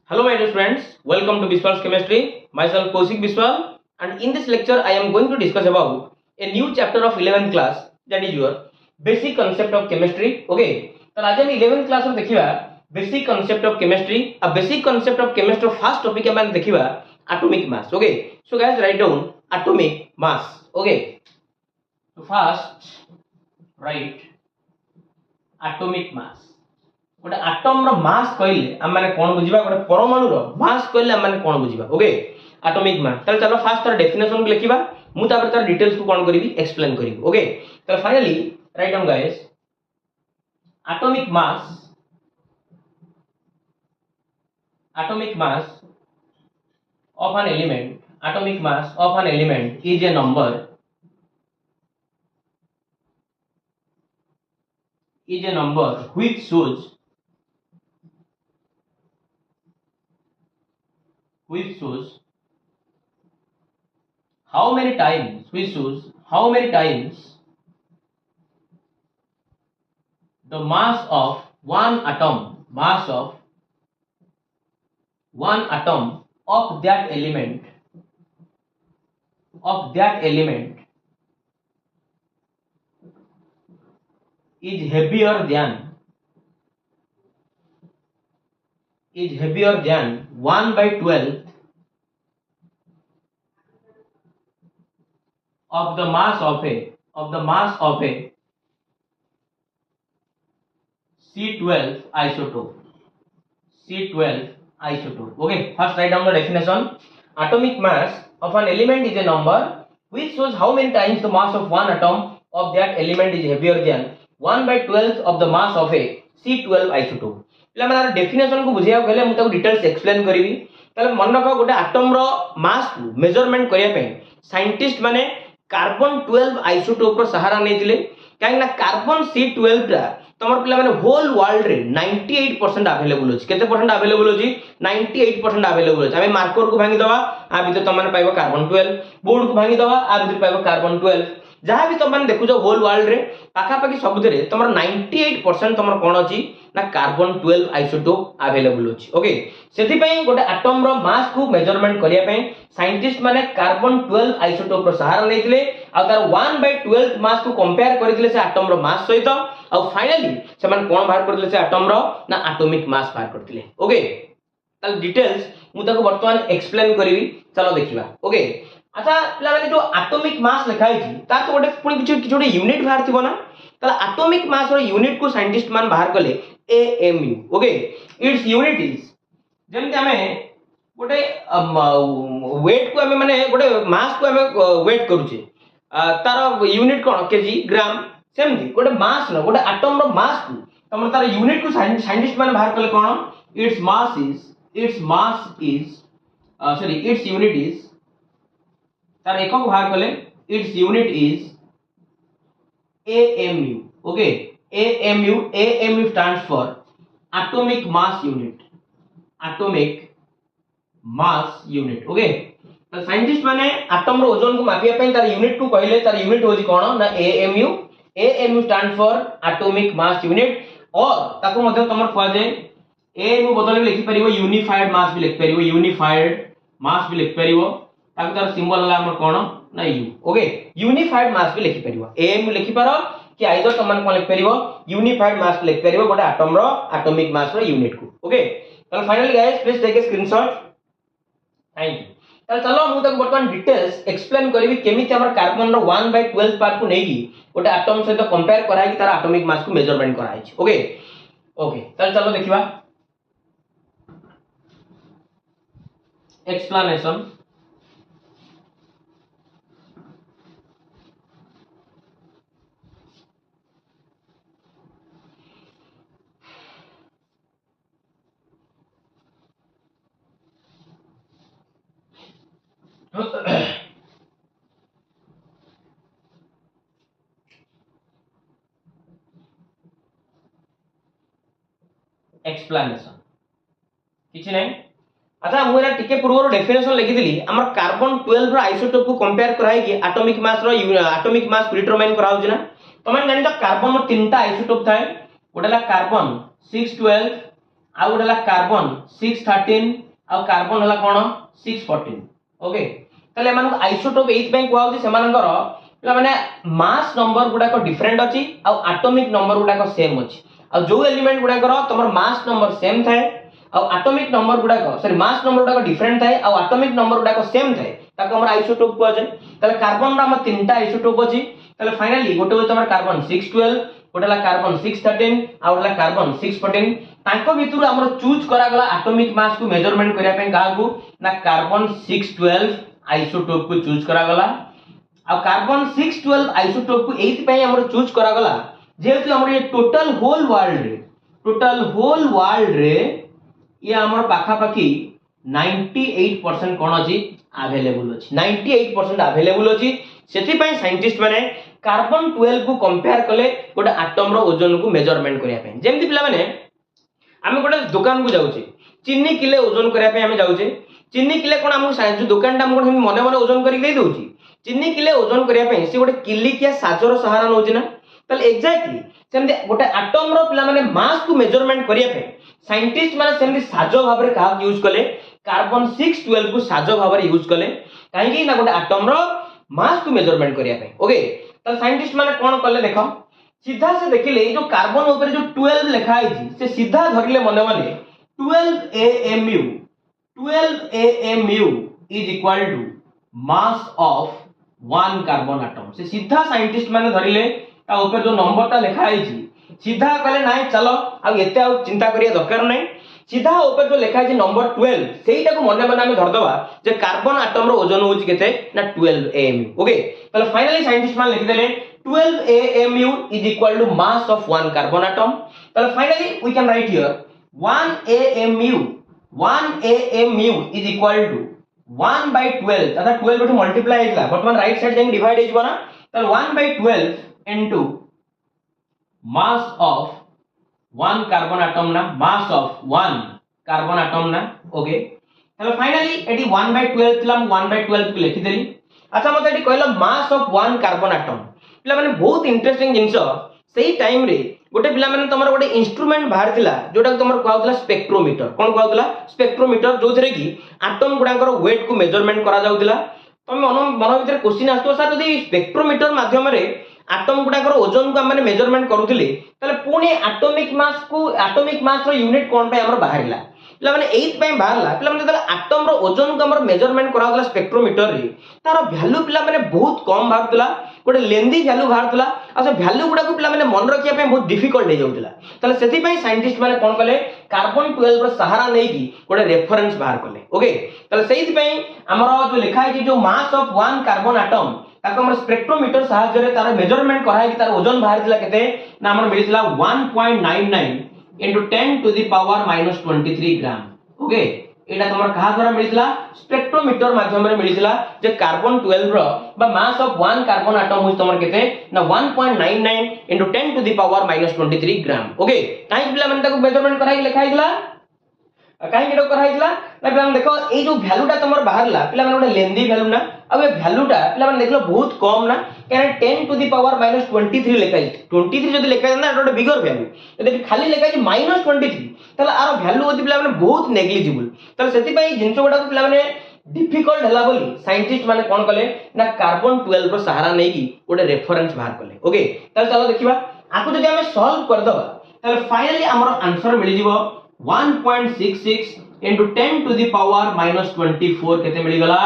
Hello my dear friends, welcome to Biswal's Chemistry. Myself Kaushik Biswal, and in this lecture I am going to discuss about a new chapter of 11th class, that is your basic concept of chemistry. Okay, तो आज हम 11th class में देखिबा basic concept of chemistry. A basic concept of chemistry first topic हम देखिबा atomic mass. Okay, so guys write down atomic mass. Okay, so first write atomic mass. गोटे atom रो मास कहले हम माने कोन बुझिबा गोटे परमाणु रो मास कहले हम माने कोन बुझिबा ओके एटॉमिक मास तले चलो फास्ट तार डेफिनेशन को लिखिबा मु तापर तार डिटेल्स को कोन करिवि एक्सप्लेन करिवि ओके तो finally right down guys atomic mass of an element atomic mass of an element is a number which shows how many times the mass of one atom of that element is heavier than 1/12 of the mass of a C12 isotope. Okay, first write down the definition. Atomic mass of an element is a number which shows how many times the mass of one atom of that element is heavier than 1/12 of the mass of a C12 isotope. એટલે મને definition को बुझिया गले मु ताको details explain करिवि तले मन रख गोटे एटम रो मास को मेजरमेंट करिया पे साइंटिस्ट माने कार्बन 12 आइसोटोप रो सहारा नेतिले काहे ना कार्बन C12 टा तमर पिला माने होल वर्ल्ड रे 98% अवेलेबल अछि केते परसेंट अवेलेबल अछि 98% अवेलेबल अछि हमें मार्कर को भांगी दवा आ भीतर तमन पाइबो कार्बन 12 बोर्ड को भांगी दवा आ भीतर पाइबो कार्बन 12 जहां भी तमन देखु जो होल वर्ल्ड रे पाखा पाखी सब रे तमर 98% तमर कोन अछि ना कार्बन 12 आइसोटोप अवेलेबल अछि ओके सेति पई गोटे एटम रो मास को मेजरमेंट करिया पे साइंटिस्ट माने कार्बन 12 आइसोटोप रो सहारा लेथिले आ तार 1/12 मास को कंपेयर करिथिले से एटम रो मास सहित आ फाइनली से माने कोन बाहर करथिले से एटम रो ना एटॉमिक मास बाहर करथिले ओके ताल डिटेल्स मु ताको वर्तमान एक्सप्लेन करिवि चलो देखिबा ओके अच्छा पिला माने जो एटॉमिक मास लिखाई छी ता तो गोटे पुनी किछ जोडे यूनिट बाहर थिबो ना ताला एटॉमिक मास रो यूनिट को साइंटिस्ट मान बाहर कले AMU okay it's unit is जेमते हमें गोटे वेट को हमें माने गोटे मास को हमें वेट करूचे तार यूनिट कोन केजी ग्राम सेमती गोटे मास न गोटे एटम रो मास को तमर तार यूनिट को साइंटिस्ट माने बाहर कले कोन इट्स यूनिट इज तार एकक बाहर कले it's unit is AMU okay AMU stands for atomic mass unit okay तो साइंटिस्ट माने एटम रो ओजन को मापिया पे तार यूनिट को कहले तार यूनिट होजी कोन ना AMU stands for atomic mass unit और ताको मध्ये तमर कहआ जे AMU बदल में लिखि परिबो यूनिफाइड मास भी लिखि परिबो ताको तार सिंबल ला हमर कोन ना U ओके यूनिफाइड मास भी लिखि परिबो AMU लिखि पारो कि आइदर तमन कोन लिखि परिबो यूनिफाइड मास लिखि परिबो गोटे एटम रो एटॉमिक मास रो यूनिट को ओके तो finally guys please take a screenshot thank you तो चलो मु तक वर्तमान डिटेल्स एक्सप्लेन करबी केमिति हमर कार्बन रो 1/12 पार्ट को नेकी गोटे एटम सहित कंपेयर कराई कि तार एटॉमिक मास को मेजरमेंट कराई छी ओके तो चलो देखिबा एक्सप्लेनेशन एक्सप्लेनेशन किछि नै अच्छा मु एना टिके पूर्व डेफिनेशन लिखि दिली हमर कार्बन 12 रो आइसोटोप को कंपेयर कराई कि एटॉमिक मास को डिटरमाइन कराउ जना तमन जानि त कार्बन रो तीनटा आइसोटोप थाए गोटेला कार्बन 612 आ गोटे हला कार्बन 613 आ कार्बन हला कोन 614 ओके तले एमान आइसोटोप एथ पे कोआ होची सेमानकर माने मास नंबर गुडा को डिफरेंट अछि आ एटॉमिक नंबर गुडा को सेम अछि आ जो एलिमेंट गुडा कर तमर मास नंबर सेम थाए आ एटॉमिक नंबर गुडा को सॉरी मास नंबर गुडा को डिफरेंट थाए आ एटॉमिक नंबर गुडा को सेम थाए ताको हमर आइसोटोप को जाय तले कार्बन रा हम तीनटा आइसोटोप अछि तले फाइनली गोटे होय तमर कार्बन 612 गोटेला कार्बन 613 आ गोटेला कार्बन 614 तांको भितरु हमर चूज करा गला एटॉमिक मास को मेजरमेंट करिया पे काहा को ना कार्बन 612 आइसोटोप को चूज करा गला आ कार्बन 612 आइसोटोप को एथ पे हमर चूज करा गला जेहेतु हमर ये टोटल होल वर्ल्ड रे ये हमर पाखा पाखी 98% कोन अछि अवेलेबल अछि 98% अवेलेबल अछि सेति पय साइंटिस्ट माने कार्बन 12 को कंपेयर कले गोटे एटम रो ओजन को मेजरमेंट करिया पे जेमति पिला माने आमे गोटे दुकान को जाउछे चीनी किले ओजन करिया पे आमे जाउछे चीनी किले कोन हम जो दुकान टा हम मने मने ओजन करि दे दोछि चीनी किले ओजन करिया पे से गोटे किली किया साजर सहारा नोछि ना तले एग्जैक्टली सेमते गोटे एटम रो पिला माने मास को मेजरमेंट करिया पे साइंटिस्ट माने सेमते साजो भाबरे का यूज कले कार्बन 612 को साजो भाबरे यूज कले काहे कि ना गोटे एटम रो मास को मेजरमेंट करिया पे ओके त साइंटिस्ट माने कोन कले देखो सीधा से देखिले जो कार्बन ऊपर जो 12 लिखा है से सीधा धरले मने मने 12 AMU is equal to mass of one carbon atom से सीधा साइंटिस्ट माने धरिले ता ऊपर जो नंबर ता लिखा है सीधा कहले नाही चलो आ एते आ चिंता करिया दरकार नाही सीधा ऊपर जो लिखा है नंबर 12 सेईटा को मने मने हम धर दबा जे कार्बन एटम रो ओजन होची केते ना 12 AMU ओके तले फाइनली साइंटिस्ट मान लिख देले 12 AMU is equal to mass of one carbon atom तले finally we can write here 1 AMU is equal to 1 by 12 तथा 12 बटे मल्टीप्लाई हेतला वर्तमान राइट साइड जाई डिवाइड हेजबो ना तले 1 by 12 into mass of one carbon atom na mass of one carbon atom na okay तले finally eighty 1 by 12 थिला 1 by 12 को लिखि देली अच्छा मते एटी कहला मास ऑफ वन कार्बन एटम पिला माने बहुत इंटरेस्टिंग जिंस सेही टाइम रे गोटे पिला माने तमर गोटे इंस्ट्रूमेंट बाहर थिला जोटा तमर कहउतला स्पेक्ट्रोमीटर कोन कहउतला स्पेक्ट्रोमीटर जोथरे की एटम गुडांकर वेट को मेजरमेंट करा जाउतिला तमे मन भीतर क्वेश्चन आस्तो सर यदि स्पेक्ट्रोमीटर माध्यम रे एटम गुडाकर ओजन को हम मेजरमेंट करूथिले तले पुणी एटॉमिक मास रो यूनिट कोन पे हमर बाहरला पिला माने 8 पे बाहरला पिला माने तले एटम रो ओजन को हमर मेजरमेंट कराउतला स्पेक्ट्रोमीटर रे तार वैल्यू पिला माने बहुत कम बाहरतला गोटे लेंदी वैल्यू बाहरतला आ से वैल्यू गुडा को पिला माने मन रखिया पे बहुत डिफिकल्ट हे जाउतला तले सेति पय साइंटिस्ट माने कोन कले कार्बन 12 रो सहारा नै की गोटे रेफरेंस बाहर कले ओके तले सेति पय हमर जो लिखा है जो मास ऑफ वन कार्बन एटम ताको हमर स्पेक्ट्रोमीटर सहायता रे तार मेजरमेंट करा है कि तार ओजन बाहर दिला केते ना हमर मिलितला 1.99 into 10 to the power minus 23 gram okay एटा तमर कहा द्वारा मिलितला स्पेक्ट्रोमीटर माध्यम रे मिलितला जे कार्बन 12 रो बा मास ऑफ वन कार्बन एटम होय तमर केते ना 1.99 into 10 to the power minus 23 gram okay काई पिला मन ताको मेजरमेंट करा लिखा हितला काई केडो करा हितला ना पिला देखो ए जो वैल्यूटा तमर बाहरला पिला मन गोटे लेंदी वैल्यू ना अब ए वैल्यूटा पिला मन देखलो बहुत कम ना कारण 10 to the power minus 23 लिखा है 23 जदी लिखा है ना एटा बिगर वैल्यू यदि खाली लिखा है minus 23 तले आरो वैल्यू ओदी पिला मन बहुत नेग्लिजिबल तले सेति पई जिंस गोडा को पिला मन डिफिकल्ट हला बोली साइंटिस्ट माने कोन कले ना कार्बन 12 रो सहारा नै की गोटे रेफरेंस बाहर कले ओके तले चलो देखिबा आको जदी हमें सॉल्व कर दबा तले फाइनली हमर आंसर मिलि जिवो 1.66 into 10 to the power minus 24 केते मिली गला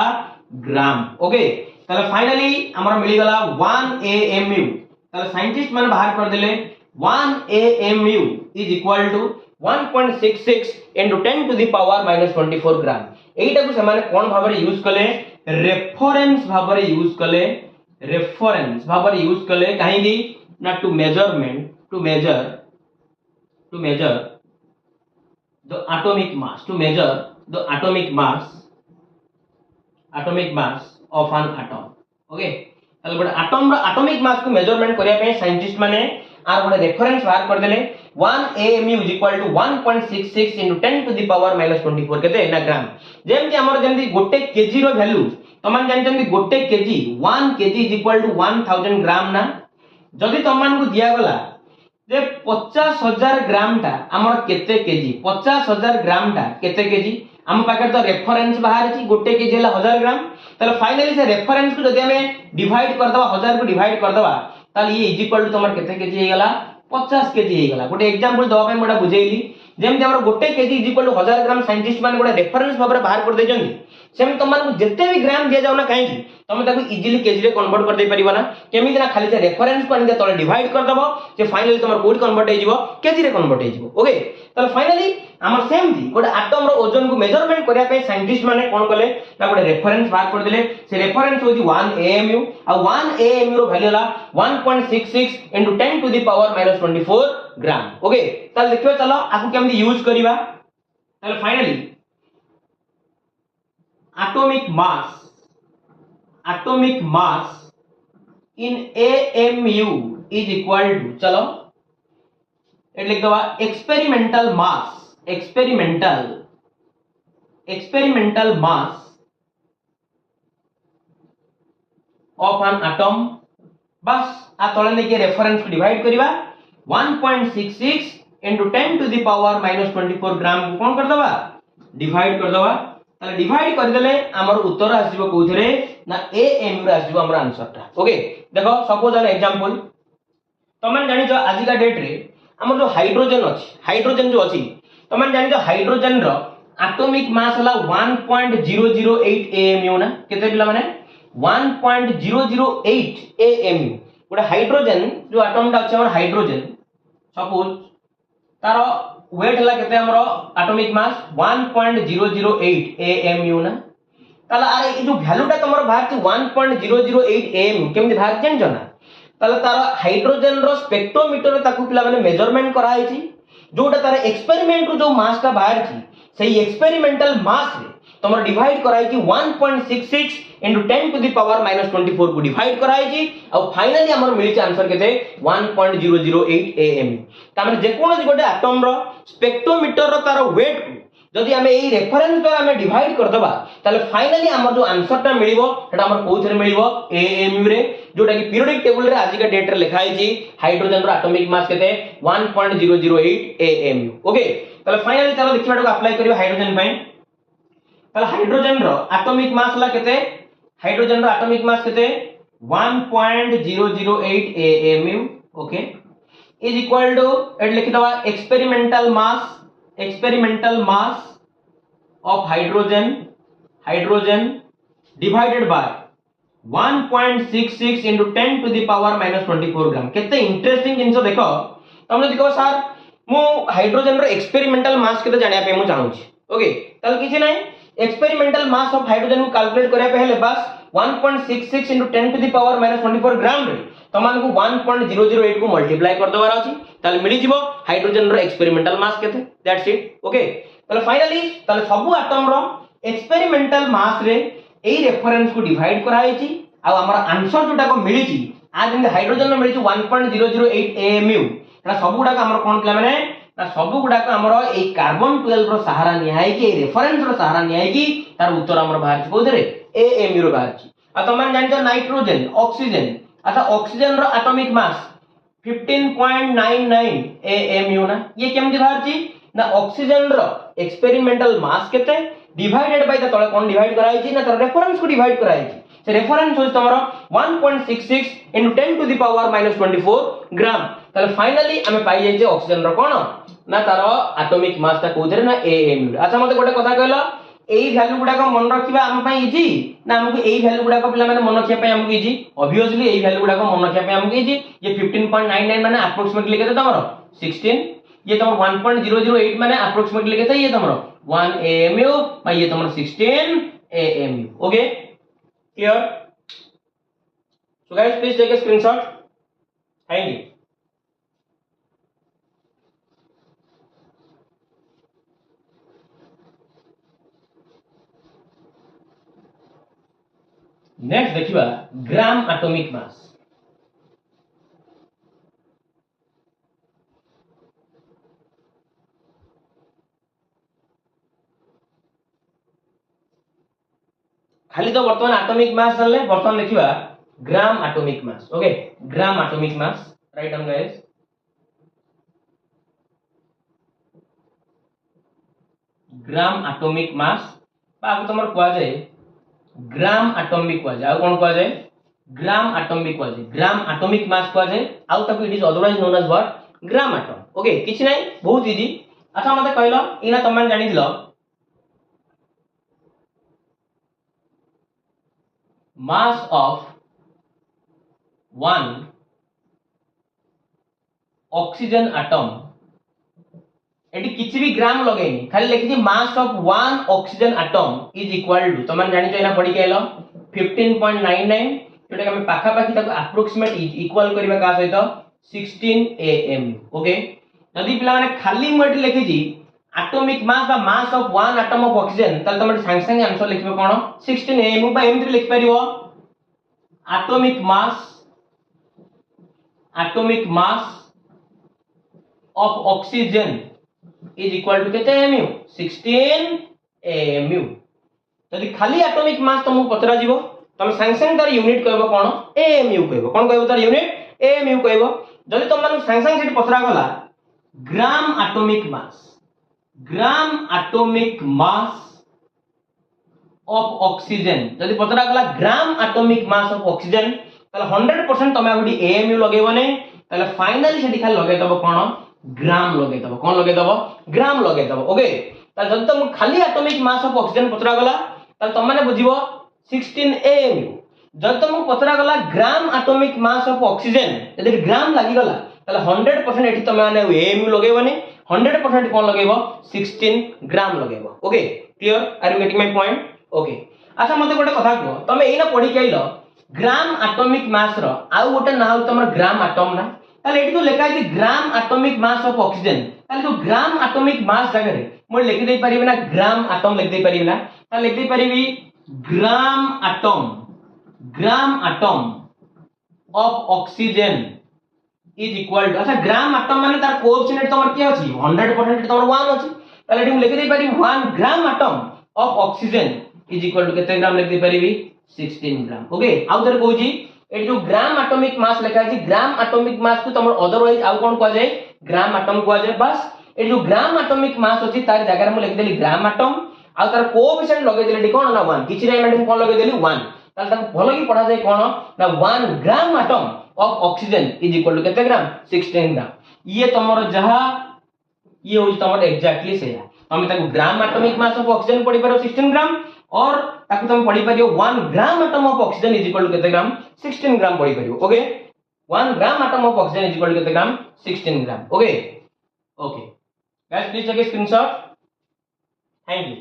ग्राम ओके तले फाइनली हमर मिली गला 1 AMU तले साइंटिस्ट माने बाहर कर देले 1 AMU is equal to 1.66 into 10 to the power minus 24 ग्राम एटा को समान कोन भाबरे यूज कले रेफरेंस भाबरे यूज कले काहे की ना to measure the atomic mass of an atom okay तले बड एटम रो एटॉमिक मास को मेजरमेंट करिया पे साइंटिस्ट माने आर बड रेफरेंस बाहर कर देले 1 AMU is equal to 1.66 into 10 to the power minus 24 केते ना ग्राम जेम कि हमर जेमति गोटे केजी रो वैल्यू तमान जानछन कि गोटे KG 1 KG is equal to 1000 ग्राम ना जदी तमान को दिया गला जे 50,000 ग्राम टा हमर केते केजी 50,000 ग्राम टा केते केजी हम पाखे तो रेफरेंस बाहर छी गोटे केजी हला 1000 ग्राम तले फाइनली से रेफरेंस को जदि हमें डिवाइड कर दबा 1000 को डिवाइड कर दबा ताले ये इज इक्वल टू तमर केते केजी हे गला 50 केजी हे गला गोटे एग्जांपल दवा पे मोडा बुझेइली जेम हमर गोटे KG is equal to 1000 gram scientist माने गोटे रेफरेंस भाबरे बाहर कर देजंदी सेम तमन को जते भी ग्राम दिया जाउ ना काहे की तमे ताको इजीली केजी रे कन्वर्ट कर दे परिबा ना केमिति ना खाली से रेफरेंस को आनि तले डिवाइड कर दबो जे फाइनली तमर कोड कन्वर्ट हे जिवो केजी रे कन्वर्ट हे जिवो ओके तले फाइनली हमर सेम दी गोटे एटम रो ओजन को मेजरमेंट करिया पे साइंटिस्ट माने कोन कले ना गोटे रेफरेंस बाहर कर देले से रेफरेंस होजी 1 AMU आ 1 AMU रो वैल्यू ला 1.66 * 10 to the power -24 gram okay तले देखियो चलो आकु केमि यूज करिबा तले finally atomic mass in AMU is equal to चलो એટલે लिख दवा experimental mass of an atom बस आ तळे ने के रेफरेंस को डिवाइड करिबा 1.66 * 10 टू द पावर -24 ग्राम को कोन कर दबा डिवाइड कर दबा ताले डिवाइड कर देले हमर उत्तर आसीबो कोथरे ना AMU रे आसीबो हमर आंसर ता ओके देखो सपोज एन एग्जांपल तमन जानि जो आज का डेट रे हमर जो हाइड्रोजन जो अछि तमन जानि जो हाइड्रोजन रो एटॉमिक मास हला 1.008 AMU ना केते पिला माने 1.008 AMU गोटे हाइड्रोजन जो एटम ता अछि हमर हाइड्रोजन सपोज तारो वेट हला केते हमरो एटॉमिक मास 1.008 AMU ना ताला अरे ए जो वैल्यू ता तमरो बाहर छी 1.008 AMU केमि बाहर जन जना ताला तारो हाइड्रोजन रो स्पेक्ट्रोमीटर ताकू पिला माने मेजरमेंट करा आइची जोटा तार एक्सपेरिमेंट रो जो मास का बाहर छी सही एक्सपेरिमेंटल मास रे तमरो डिवाइड कराई छी 1.66 * 10 टू द पावर -24 को डिवाइड कराई छी और फाइनली हमर मिली छी आंसर केते 1.008 AMU तामे जे कोनोसी गोटे एटम रो स्पेक्ट्रोमीटर रो तार वेट को जदि हमें एई रेफरेंस द्वारा हमें डिवाइड कर दबा ताले फाइनली हमर जो आंसर ता मिलिबो सेटा हमर कोथरे मिलिबो AMU रे जोटा कि पीरियोडिक टेबल रे आज का डेट रे लिखा है जी हाइड्रोजन रो एटॉमिक मास केते 1.008 AMU ओके ताले फाइनली चलो देखिबाटो अप्लाई करियो हाइड्रोजन पय ताले हाइड्रोजन रो एटॉमिक मास ला केते हाइड्रोजन रो एटॉमिक मास केते 1.008 AMU okay is equal to eight लिखि दवा experimental mass of hydrogen divided by 1.66 into 10 to the power -24 ग्राम केते इंटरेस्टिंग जिंसो देखो तमने देखो सर मु हाइड्रोजन रो एक्सपेरिमेंटल मास केते जानिया पे मु चाहू छी ओके तल किछि नै एक्सपेरिमेंटल मास ऑफ हाइड्रोजन को कैलकुलेट करिया पे हेले बस 1.66 into 10 to the power -24 ग्राम रे तमान को 1.008 को मल्टीप्लाई कर दबार अछि ताले मिली जिवो हाइड्रोजन रो एक्सपेरिमेंटल मास केते दैट्स इट ओके ताले फाइनली ताले सब एटम रो एक्सपेरिमेंटल मास रे एई रेफरेंस को डिवाइड कराई छी आ हमर आंसर जोटा को मिली छी आज इन हाइड्रोजन रो मिली छी 1.008 AMU एटा सब गुडा का हमर कोन प्ला माने ना सब गुडा का हमर एई कार्बन 12 रो सहारा निहाई कि रेफरेंस रो सहारा निहाई कि तार उत्तर हमर बाहर छी कोदरे AMU रो बाहर छी आ तमन जानि छ नाइट्रोजन ऑक्सीजन अच्छा ऑक्सीजन रो एटॉमिक मास 15.99 AMU ना ये केमति बाहर छी ना ऑक्सीजन रो एक्सपेरिमेंटल मास केते डिवाइडेड बाय द तळे कोन डिवाइड कराई छी ना तर रेफरेंस को डिवाइड कराई छी से रेफरेंस होय तमरो 1.66 into 10 to the power -24 ग्राम तले फाइनली हमें पाई जाय जे ऑक्सीजन रो कोन ना तारो एटॉमिक मास ता कोदरे ना AMU अच्छा मते गोटे कथा कहलो एई वैल्यू गुडा को मन रखिबा हम पई इजी ना हमको एई वैल्यू गुडा को पिला माने मन रखिया पई हमको इजी ऑब्वियसली एई वैल्यू गुडा को मन रखिया पई हमको इजी ये 15.99 माने अप्रोक्सीमेटली केते तमरो 16 ये तमरो 1.008 माने अप्रोक्सीमेटली केते ये तमरो 1 AMU और ये तमरो 16 AMU okay clear so guys please take a screenshot thank you next देखिबा ग्राम एटॉमिक मास खाली तो वर्तमान एटॉमिक मास जानले वर्तमान देखिबा gram atomic mass okay gram atomic mass right down guys gram atomic mass बाबू तुम कह जाए ग्राम एटॉमिक कह जाए कौन कह जाए ग्राम एटॉमिक कह जाए ग्राम एटॉमिक मास कह जाए आउ तक it is otherwise known as what gram atom okay किछि नै बहुत इजी अच्छा मते कहलो इना तुम माने जानि दिलो mass of one oxygen atom एटी किछि भी ग्राम लगेनी खाली लिखि mass of one oxygen atom is equal to तुम जानि छ इना पढी केलो 15.99 जोटा हम पाखा पाखी ताको अप्रोक्सीमेट इक्वल करबा का सहित 16 am ओके यदि पिला माने खाली मोटी लिखि छी एटॉमिक मास बा मास of one atom of oxygen तल तुम संग संग आंसर लिखबो कोन 16 am बा एमति लिख परिबो atomic mass of oxygen is equal to केते mu 16 mu यदि खाली एटॉमिक मास तुमको पचरा जीवो तुम संग संग तार यूनिट कहबो कोन mu कहबो कोन कहबो तार यूनिट mu कहबो जदि तुम माने संग संग सेठी पचरा गला ग्राम एटॉमिक मास ऑफ ऑक्सीजन जदि पचरा गला ग्राम एटॉमिक मास ऑफ ऑक्सीजन ताले 100% तुम आगुडी mu लगेबो नै ताले फाइनली सेठी खाली लगे दबो कोन ग्राम लगे दबो कोन लगे दबो ग्राम लगे दबो ओके ताले जदि तुम खाली एटॉमिक मास ऑफ ऑक्सीजन पचरा गला ताले तुम माने बुझिबो 16 am जब तुमको पचरा गला ग्राम एटॉमिक मास ऑफ ऑक्सीजन यदि ग्राम लागि गला ताले 100% एठी तुम माने mu लगेबोनी 100% कोन लगेबो 16 ग्राम लगेबो okay clear are you getting my point okay अच्छा मते गोटे कथा को तुम एना पढी केइलो ग्राम एटॉमिक मास रो आउ गोटे नाउ तुमर ग्राम एटॉम ना ताले एठी तो लिखा है ग्राम एटॉमिक मास ऑफ ऑक्सीजन ताले तो ग्राम एटॉमिक मास जगह रे मोर लिख दे परिबे ना ग्राम एटॉम लिख दे परिबे ना ताले लिख दे परिबी gram atom of oxygen is equal to अच्छा ग्राम एटॉम माने तार कोएफिशिएंट तमर के अछि 100% तमर 1 अछि ताले एठी लिख दे परिबी 1 gram atom of oxygen is equal to केते ग्राम लिख दे परिबी 16 ग्राम ओके आउ दर कहू जी ए जो ग्राम एटॉमिक मास लिखा है ग्राम एटॉमिक मास को तमर अदरवाइज आउ कोन कह जाय ग्राम एटॉम कह जाय बस ए जो ग्राम एटॉमिक मास अछि तार जगह रे मु लिख देली ग्राम एटॉम आ तार कोएफिशिएंट लगे देली कोन ना 1 किछि रे मैडम कोन लगे देली 1 ताल ताको भलो की पढ़ा जाय कोन ना 1 gram atom of oxygen is equal to केते ग्राम 16 ग्राम ये तमरो जहा ये हो तमरो एग्जैक्टली से हम ताको gram atomic mass of oxygen पढ़ी पारो 16 ग्राम और ताकि तुम पढ़ी पारियो 1 gram atom of oxygen is equal to केते ग्राम 16 ग्राम पढ़ी पारियो okay 1 gram atom of oxygen is equal to केते gram 16 gram okay okay guys please take a screenshot thank you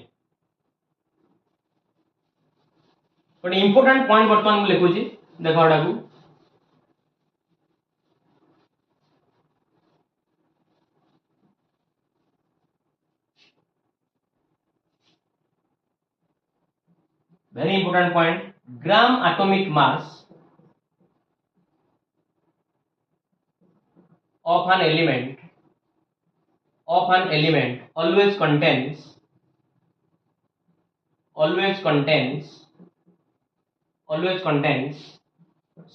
but important point वर्तमान मु लिखु छी देखो एटा को very important point gram atomic mass of an element always contains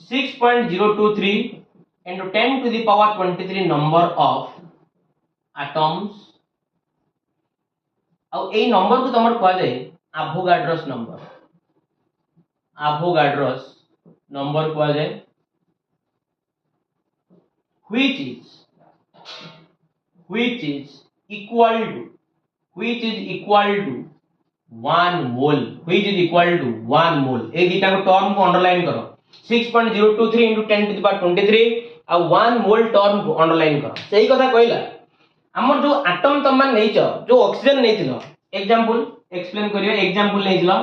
6.023 into 10 to the power 23 number of atoms अब ए number को तमर कह जाय एवोगाड्रोस नंबर कह जाए which is equal to 1 mole ए दीटा को टर्म को अंडरलाइन करो 6.023 into 10 to the power 23 आ 1 मोल टर्म को अंडरलाइन करो सही कथा कहला हमर जो एटम तम मान नैचो जो ऑक्सीजन नैथिलो एग्जांपल एक्सप्लेन करियो एग्जांपल नैथिलो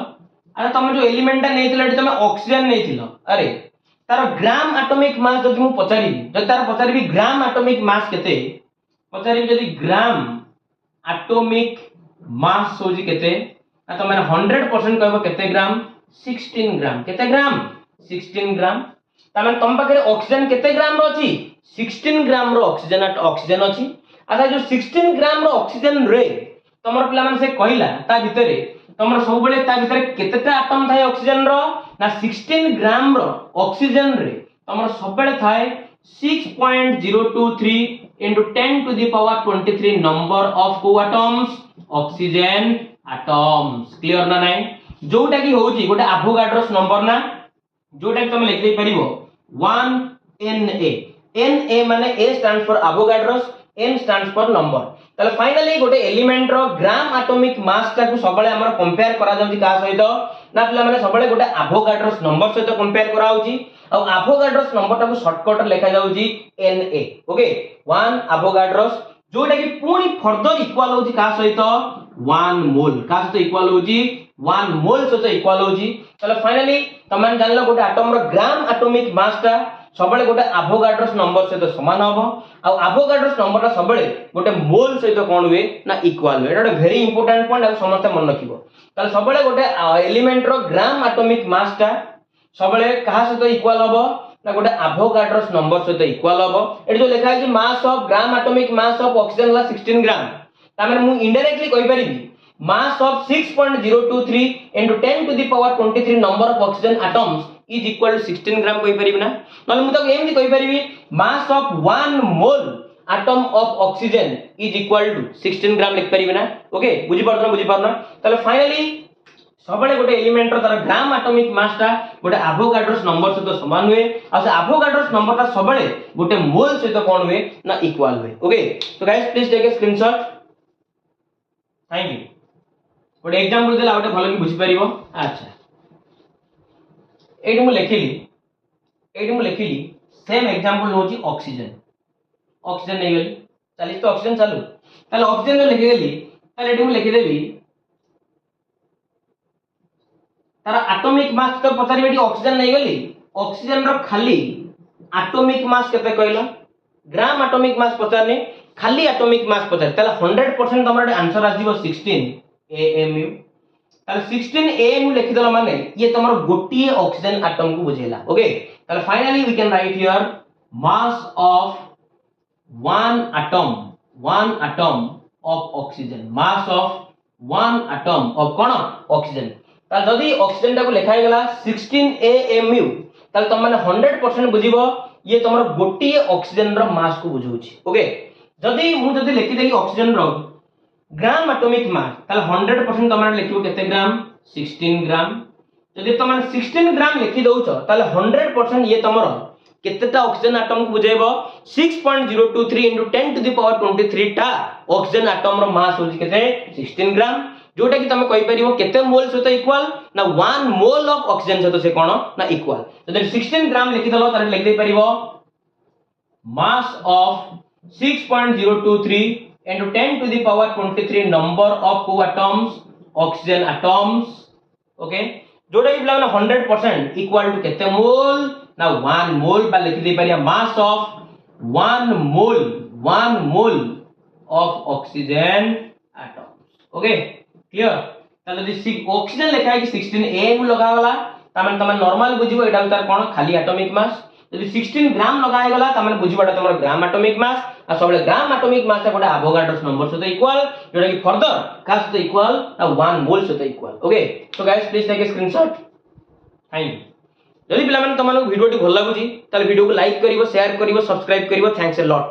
अरे तुम जो एलिमेंट नहीं तुम ऑक्सीजन नहीं अरे तार ग्राम एटॉमिक मास जदि मु पचारि जदि तार पचारि ग्राम एटॉमिक मास केते पचारि जदि ग्राम एटॉमिक मास होजी केते तो माने 100% कहबो केते ग्राम 16 ग्राम केते ग्राम 16 ग्राम त माने तुम पाखे ऑक्सीजन केते ग्राम रो अछि 16 ग्राम रो ऑक्सीजन अछि अच्छा जो 16 ग्राम रो ऑक्सीजन रे तमर पिला माने से कहिला ता भितरे तमर सब बेले ता भितर केतेटा एटम थाए ऑक्सीजन रो ना 16 ग्राम रो ऑक्सीजन रे तमर सब बेले थाए 6.023 into 10 to the power 23 number of co atoms oxygen atoms clear ना नहीं जोटा की होची गोटे एवोगाड्रोस नंबर ना जोटा की तुम लिख दे परिबो 1 Na माने A stands for Avogadro's N stands for number ताले फाइनली गोटे एलिमेंट रो ग्राम एटॉमिक मास ता को सबले हमर कंपेयर करा जाउची का सहित ना पिला माने सबले गोटे एवोगाड्रोस नंबर सहित कंपेयर करा होची और एवोगाड्रोस नंबर ता को शॉर्टकट लिखा जाउची Na ओके 1 एवोगाड्रोस जोटा की पूरी फर्दर इक्वल होची का सहित 1 मोल का सहित इक्वल होची 1 मोल सहित इक्वल होची ताले फाइनली तमन जानलो गोटे एटम रो ग्राम एटॉमिक मास ता सबले गोटे एवोगाड्रोस नंबर सहित समान हबो आ एवोगाड्रोस नंबर ता सबले गोटे मोल सहित कोन हुए ना इक्वल हुए एटा वेरी इंपोर्टेंट पॉइंट आ समस्त मन रखिबो ताले सबले गोटे एलिमेंट रो ग्राम एटॉमिक मास ता सबले कहा सहित इक्वल हबो ना गोटे एवोगाड्रोस नंबर सहित इक्वल हबो एटा जो लिखा है कि mass of gram atomic mass of oxygen ला 16 ग्राम तामे मु इनडायरेक्टली कहि परिबी mass of 6.023 into 10 to the power 23 number of oxygen atoms is equal to 16 gram कहि परिबी ना नले मु ताको एमदी कहि परिबी mass of 1 mole atom of oxygen is equal to 16 gram लिख परिबी ना ओके बुझी पारना ताले फाइनली सबले गोटे एलिमेंट रो तार ग्राम एटॉमिक मास ता गोटे एवोगाड्रोस नंबर सहित समान हुए आ से एवोगाड्रोस नंबर ता सबले गोटे मोल सहित कोन हुए ना इक्वल हुए ओके तो guys please take a screenshot thank you गोटे एग्जांपल देला गोटे भलो की बुझी परिबो अच्छा एडी मु लेखिली सेम एग्जांपल होची ऑक्सीजन नहीं गेली चलिस तो ऑक्सीजन चालू ताले ऑक्सीजन जो लिखि गेली ताले एडी मु लिखि देबी तारा एटॉमिक मास तो पचारि बेटी ऑक्सीजन नहीं गेली ऑक्सीजन रो खाली एटॉमिक मास केते कहलो ग्राम एटॉमिक मास पचारनी खाली एटॉमिक मास पचार ताले 100% तमरा आंसर आसीबो 16 AMU ताले 16 AMU लिखि दलो माने ये तमरो गोटिए ऑक्सीजन एटम को बुझेला ओके ताले finally we can write here mass of one atom of oxygen mass of one atom of कोन ऑक्सीजन ता जदी ऑक्सीजन ता को लिखाई गेला 16 AMU ताले तुम माने 100% बुझिबो ये तमरो गोटिए ऑक्सीजन रो मास को बुझौछि ओके जदी लिखि देली ऑक्सीजन रो ग्राम एटॉमिक मास ताले 100% तुम लिखिबो केते ग्राम 16 ग्राम जदी तुम 16 ग्राम लिखि दउछ ताले 100% ये तमरो केतेटा ऑक्सीजन एटम को बुझेबो 6.023 into 10 to the power 23 टा ऑक्सीजन एटम रो मास होछि केते 16 ग्राम जोटा कि तमे कहि परिबो केते मोल सहित इक्वल ना 1 मोल ऑफ ऑक्सीजन सहित से कोन ना इक्वल जदी 16 ग्राम लिखि दलो तारे लिख दे परिबो mass of 6.023 into 10 to the power 23 number of co-atoms oxygen atoms okay जोटा कि पिला 100% इक्वल टू केते मोल ना 1 मोल बा लिखि दे परिया mass of 1 mole of oxygen atoms okay clear ताले जदी ऑक्सीजन लिखा है कि 16 AMU लगा वाला तमे तमे नॉर्मल बुझिबो एटा तार कोन खाली एटॉमिक मास जदी 16 ग्राम लगाय गला तमे बुझिबाटा तमर ग्राम एटॉमिक मास आ सबले ग्राम एटॉमिक मास गोटे एवोगाड्रोस नंबर सहित इक्वल जोटा कि फर्दर का सहित इक्वल आ 1 मोल सहित equal okay so guys please take a screenshot thank you जदी पिला माने तमन वीडियो टी भल लागुची ताले वीडियो को लाइक करिवो शेयर करिवो सब्सक्राइब करिवो थैंक्स अ लॉट।